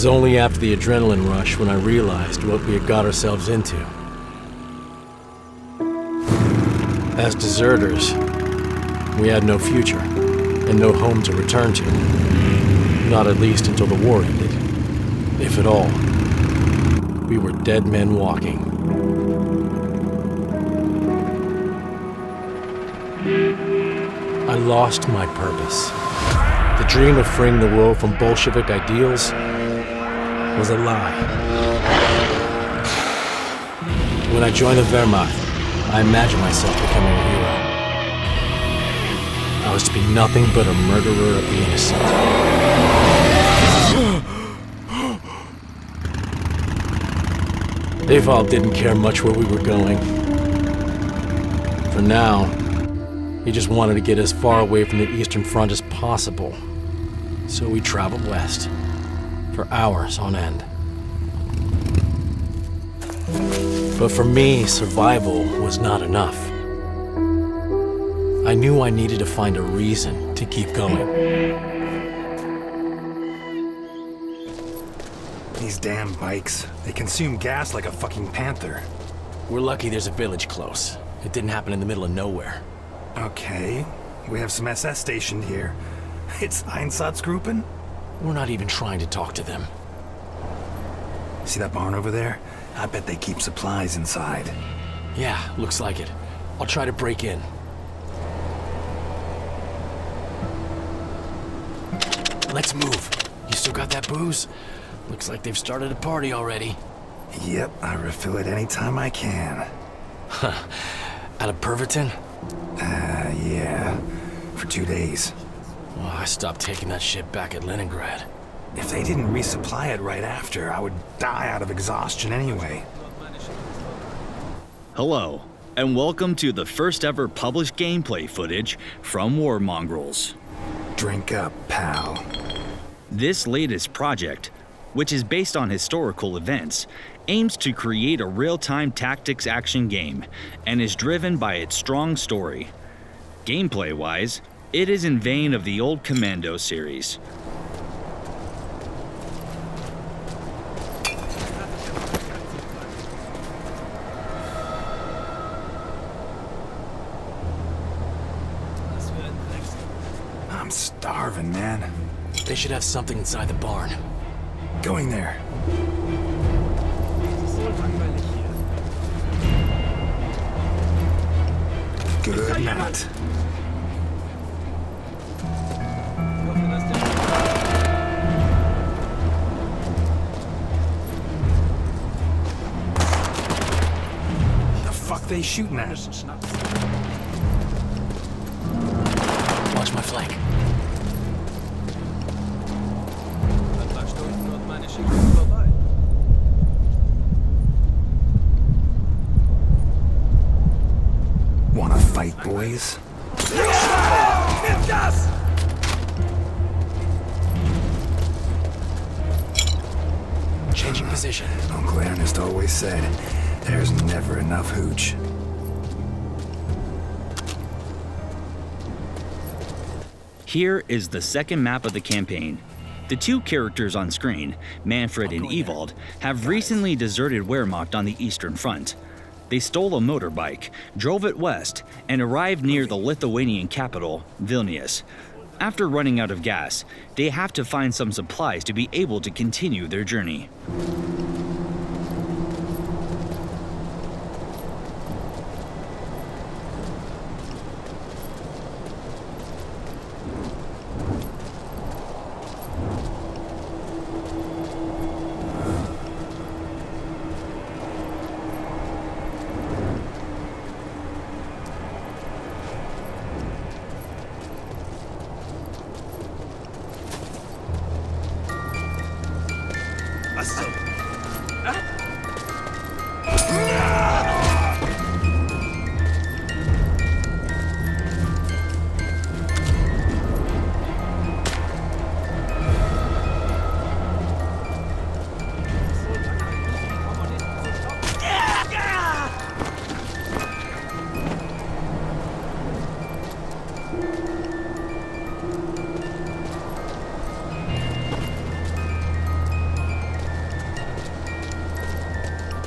was only after the adrenaline rush when I realized what we had got ourselves into. As deserters, we had no future and no home to return to. Not at least until the war ended, if at all. We were dead men walking. I lost my purpose. The dream of freeing the world from Bolshevik ideals was a lie. When I joined the Wehrmacht, I imagined myself becoming a hero. I was to be nothing but a murderer of the innocent. Eval didn't care much where we were going. For now, he just wanted to get as far away from the Eastern Front as possible. So we traveled west, for hours on end. But for me, survival was not enough. I knew I needed to find a reason to keep going. These damn bikes, they consume gas like a fucking panther. We're lucky there's a village close. It didn't happen in the middle of nowhere. Okay, we have some SS stationed here. It's Einsatzgruppen? We're not even trying to talk to them. See that barn over there? I bet they keep supplies inside. Yeah, looks like it. I'll try to break in. Let's move. You still got that booze? Looks like they've started a party already. Yep, I refill it anytime I can. Out of Perverton? Yeah. For 2 days. Well, I stopped taking that shit back at Leningrad. If they didn't resupply it right after, I would die out of exhaustion anyway. Hello, and welcome to the first ever published gameplay footage from War Mongrels. Drink up, pal. This latest project, which is based on historical events, aims to create a real-time tactics action game and is driven by its strong story. Gameplay-wise, it is in vein of the old Commando series. I'm starving, man. They should have something inside the barn. Going there. Good night. The fuck they shooting at? Watch my flank. Wanna fight, boys? Changing position. Uncle Ernest always said, there's never enough hooch. Here is the second map of the campaign. The two characters on screen, Manfred and Ewald, have recently deserted Wehrmacht on the Eastern Front. They stole a motorbike, drove it west, and arrived near the Lithuanian capital, Vilnius. After running out of gas, they have to find some supplies to be able to continue their journey.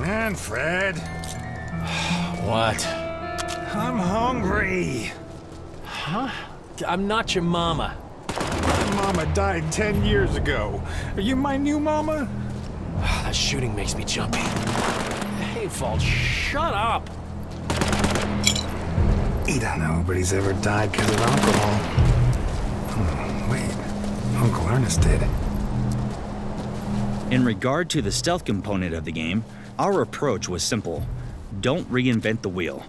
Manfred, What? I'm hungry. Huh? I'm not your mama. My mama died 10 years ago. Are you my new mama? That shooting makes me jumpy. Hey, Fault, shut up! He don't know nobody's ever died because of alcohol. Wait, Uncle Ernest did. In regard to the stealth component of the game, our approach was simple. Don't reinvent the wheel.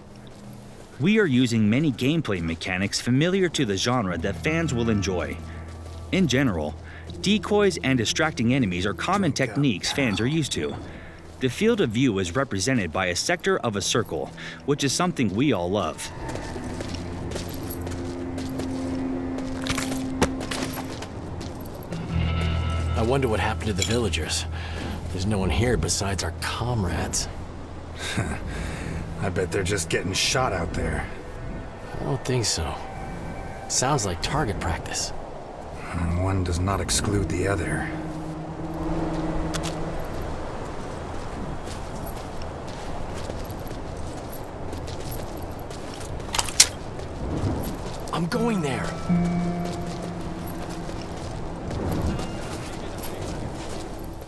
We are using many gameplay mechanics familiar to the genre that fans will enjoy. In general, decoys and distracting enemies are common techniques fans are used to. The field of view is represented by a sector of a circle, which is something we all love. I wonder what happened to the villagers. There's no one here besides our comrades. I bet they're just getting shot out there. I don't think so. Sounds like target practice. And one does not exclude the other. I'm going there.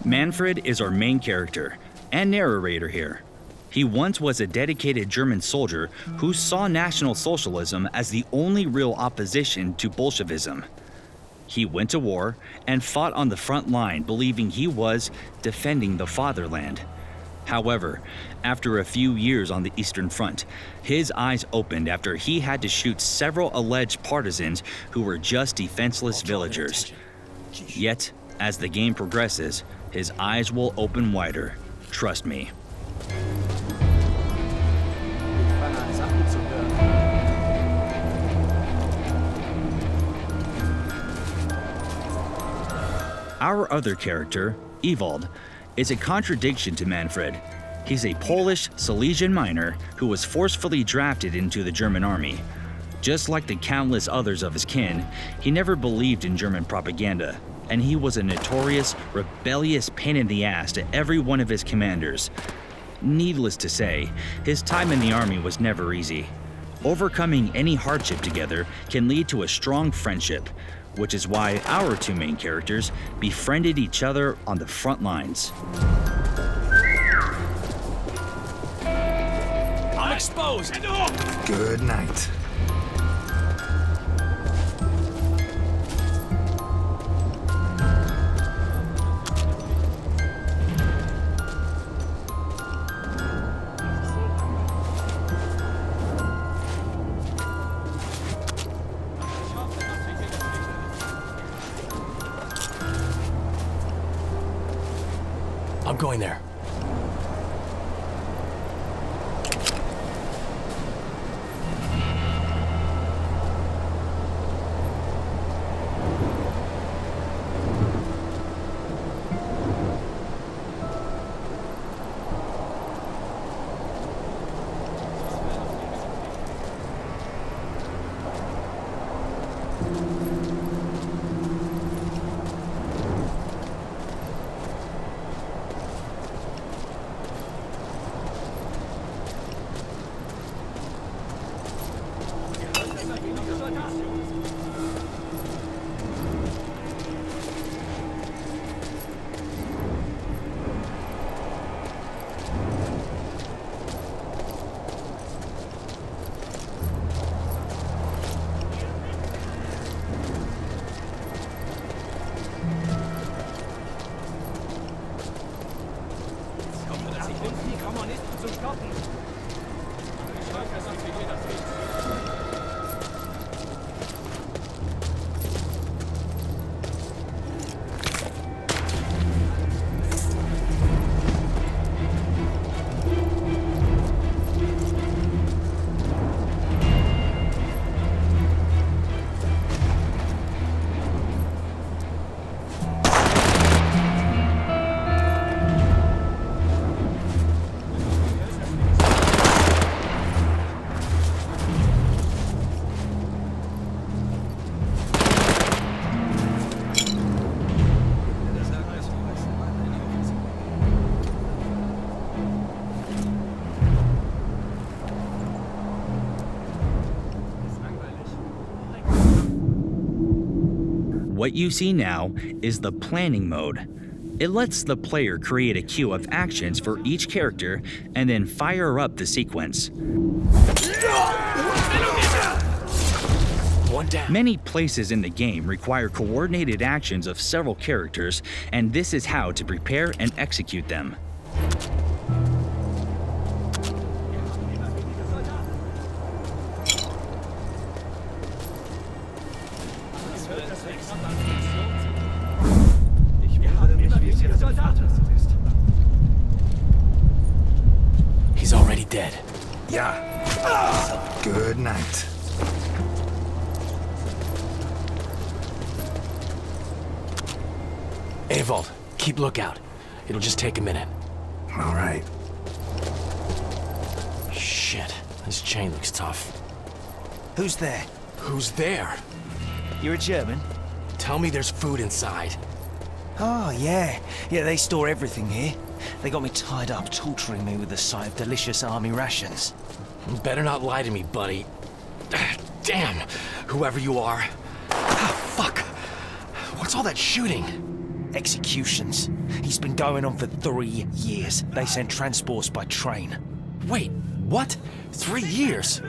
Manfred is our main character and narrator here. He once was a dedicated German soldier who saw National Socialism as the only real opposition to Bolshevism. He went to war and fought on the front line, believing he was defending the fatherland. However, after a few years on the Eastern Front, his eyes opened after he had to shoot several alleged partisans who were just defenseless villagers. Yet, as the game progresses, his eyes will open wider. Trust me. Our other character, Ewald, is a contradiction to Manfred. He's a Polish Silesian miner who was forcefully drafted into the German army. Just like the countless others of his kin, he never believed in German propaganda, and he was a notorious, rebellious pain in the ass to every one of his commanders. Needless to say, his time in the army was never easy. Overcoming any hardship together can lead to a strong friendship, which is why our two main characters befriended each other on the front lines. I'm exposed! Good night. I'm going there. What you see now is the planning mode. It lets the player create a queue of actions for each character and then fire up the sequence. One down. Many places in the game require coordinated actions of several characters, and this is how to prepare and execute them. He's already dead. Yeah. Good night. Avold, keep lookout. It'll just take a minute. All right. Shit, this chain looks tough. Who's there? Who's there? You're a German? Tell me there's food inside. Oh, yeah. Yeah, they store everything here. They got me tied up, torturing me with the sight of delicious army rations. You better not lie to me, buddy. Damn, whoever you are. Ah, fuck. What's all that shooting? Executions. He's been going on for 3 years. They send transports by train. Wait, what? 3 years?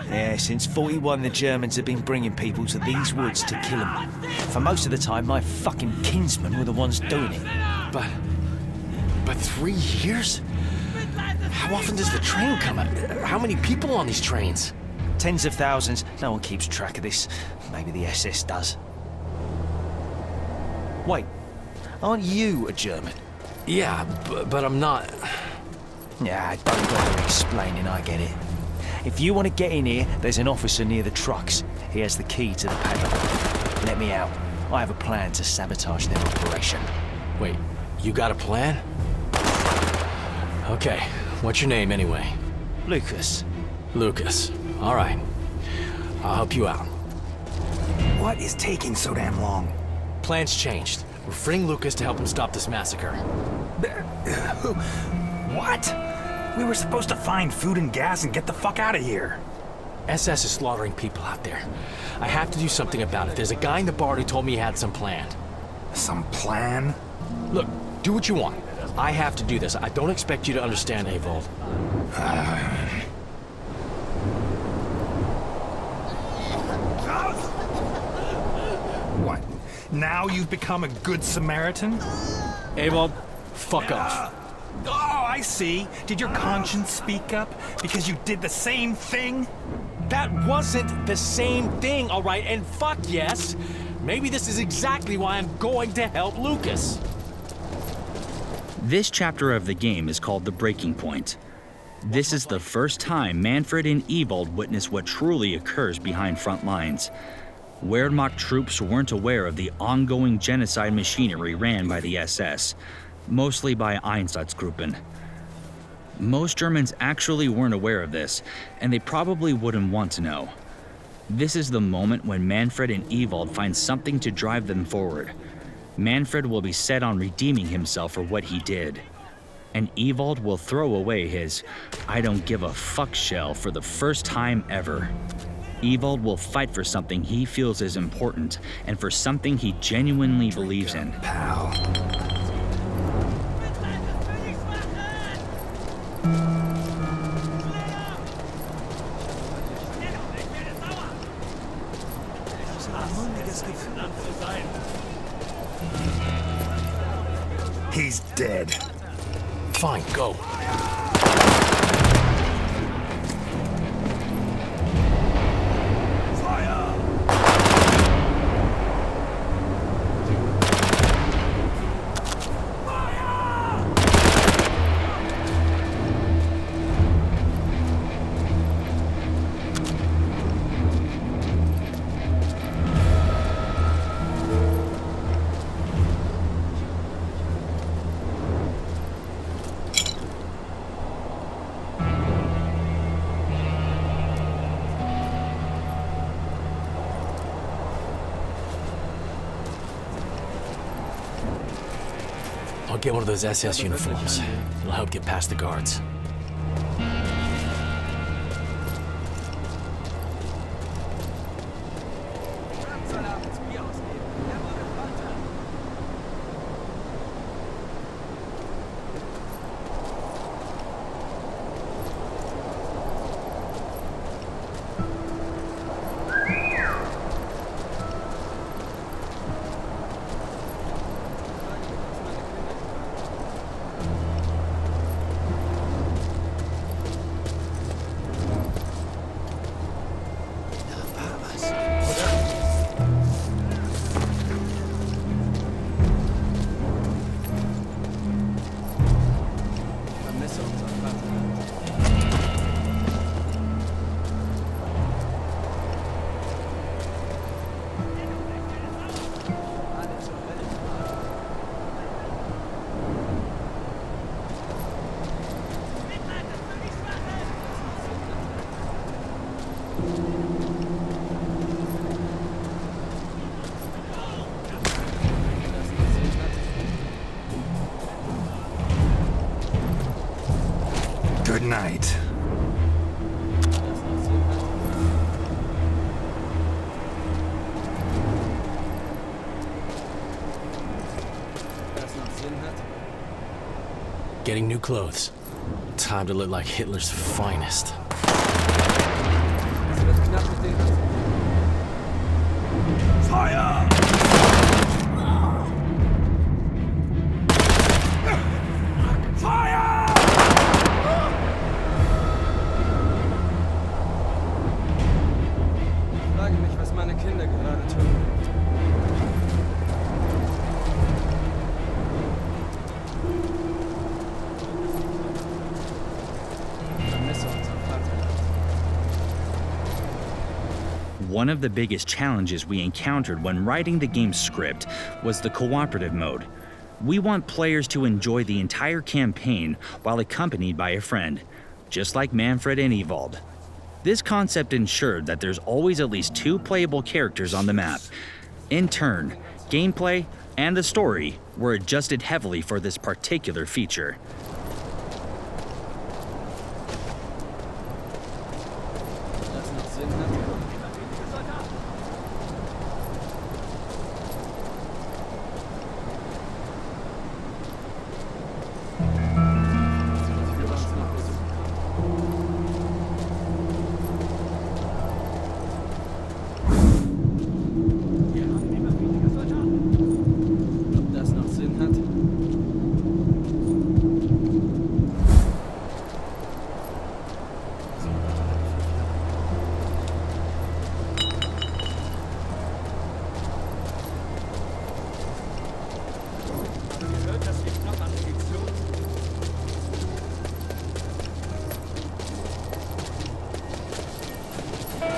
Yeah, since 41 the Germans have been bringing people to these woods to kill them. For most of the time, my fucking kinsmen were the ones doing it. But 3 years? How often does the train come? How many people on these trains? Tens of thousands. No one keeps track of this. Maybe the SS does. Wait, aren't you a German? Yeah, but I'm not. Yeah, don't bother explaining, I get it. If you want to get in here, there's an officer near the trucks. He has the key to the padlock. Let me out. I have a plan to sabotage their operation. Wait, you got a plan? Okay, what's your name anyway? Lucas. Lucas. All right. I'll help you out. What is taking so damn long? Plan's changed. We're freeing Lucas to help him stop this massacre. What? We were supposed to find food and gas and get the fuck out of here. SS is slaughtering people out there. I have to do something about it. There's a guy in the bar who told me he had some plan. Some plan? Look, do what you want. I have to do this. I don't expect you to understand, Avold. What? Now you've become a good Samaritan? Avold, fuck off. Oh, I see. Did your conscience speak up because you did the same thing? That wasn't the same thing, all right? And fuck yes. Maybe this is exactly why I'm going to help Lucas. This chapter of the game is called The Breaking Point. This is the first time Manfred and Ewald witness what truly occurs behind front lines. Wehrmacht troops weren't aware of the ongoing genocide machinery ran by the SS, mostly by Einsatzgruppen. Most Germans actually weren't aware of this, and they probably wouldn't want to know. This is the moment when Manfred and Ewald find something to drive them forward. Manfred will be set on redeeming himself for what he did, and Ewald will throw away his "I don't give a fuck" shell for the first time ever. Ewald will fight for something he feels is important and for something he genuinely believes in. Pal. He's dead. Fine, go. I'll get one of those SS uniforms. It'll help get past the guards. Good night. Getting new clothes. Time to look like Hitler's finest. Fire! Fire! Ich frage mich, was meine Kinder gerade tun. One of the biggest challenges we encountered when writing the game's script was the cooperative mode. We want players to enjoy the entire campaign while accompanied by a friend, just like Manfred and Ewald. This concept ensured that there's always at least 2 playable characters on the map. In turn, gameplay and the story were adjusted heavily for this particular feature.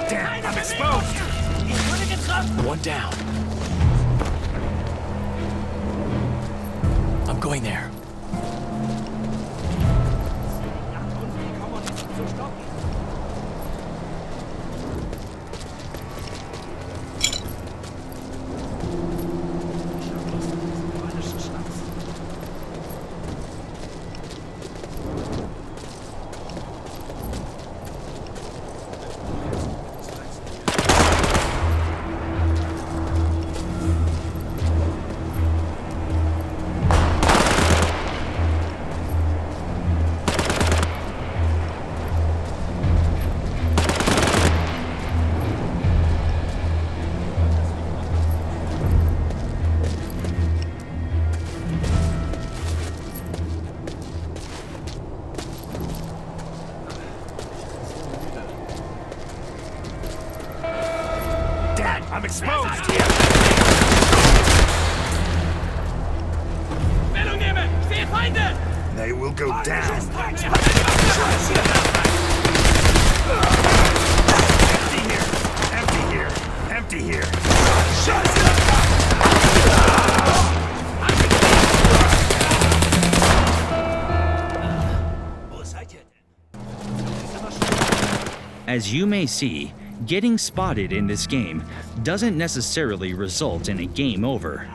Damn, I'm exposed! One down. I'm going there. I'm exposed! They will go down. Empty here! Empty here! Empty here! As you may see, getting spotted in this game doesn't necessarily result in a game over.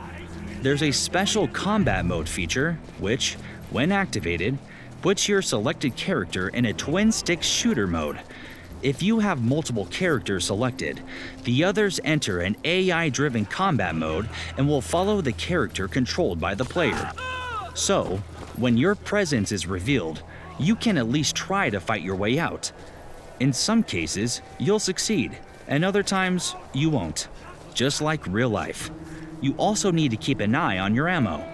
There's a special combat mode feature, which, when activated, puts your selected character in a twin-stick shooter mode. If you have multiple characters selected, the others enter an AI-driven combat mode and will follow the character controlled by the player. So, when your presence is revealed, you can at least try to fight your way out. In some cases, you'll succeed, and other times, you won't. Just like real life. You also need to keep an eye on your ammo.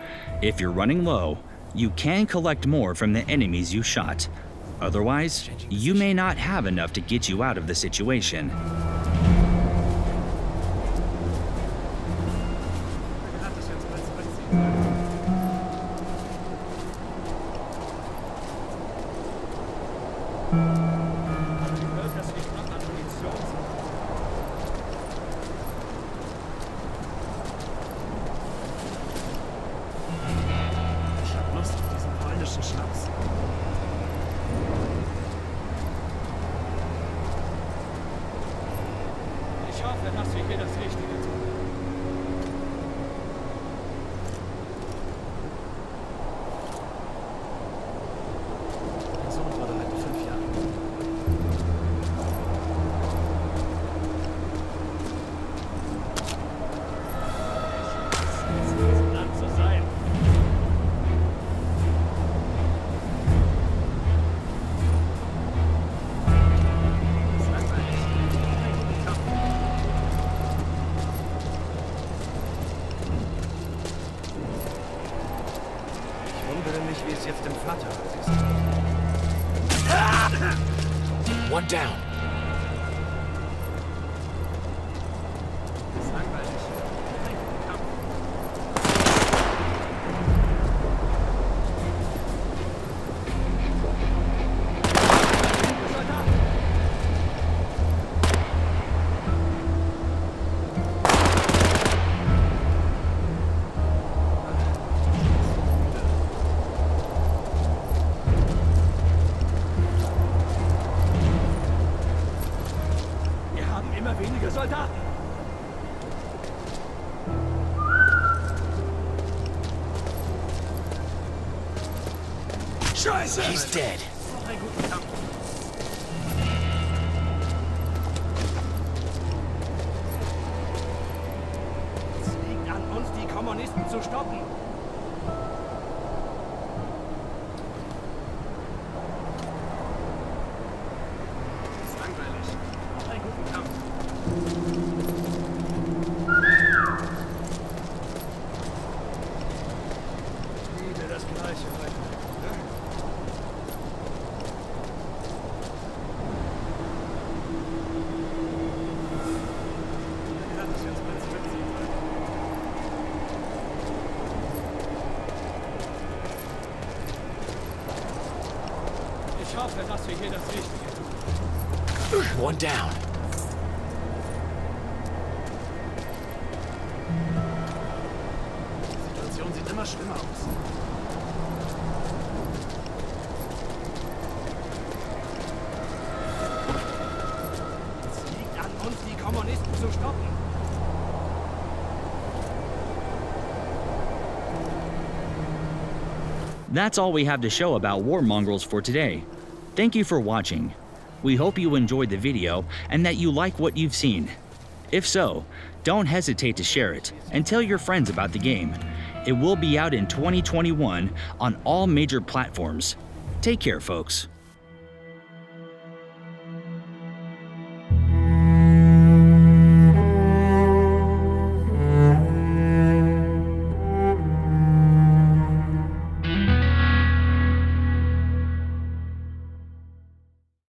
If you're running low, you can collect more from the enemies you shot. Otherwise, you may not have enough to get you out of the situation. Ich hoffe, dass wir hier das Richtige tun. Der Sohn wurde heute One down. Wir haben immer weniger Soldaten. Scheiße! He's dead. Noch einen guten Kampf. Es liegt an uns, die Kommunisten zu stoppen. Das ist langweilig. Noch einen guten Kampf. Wieder das Gleiche, Leute. Ja, das ist jetzt mein Ziel. Ich hoffe, dass wir hier das Richtige tun. One down. Die Situation sieht immer schlimmer aus. Es liegt an uns, die Kommunisten zu stoppen. That's all we have to show about War Mongrels for today. Thank you for watching. We hope you enjoyed the video and that you like what you've seen. If so, don't hesitate to share it and tell your friends about the game. It will be out in 2021 on all major platforms. Take care, folks.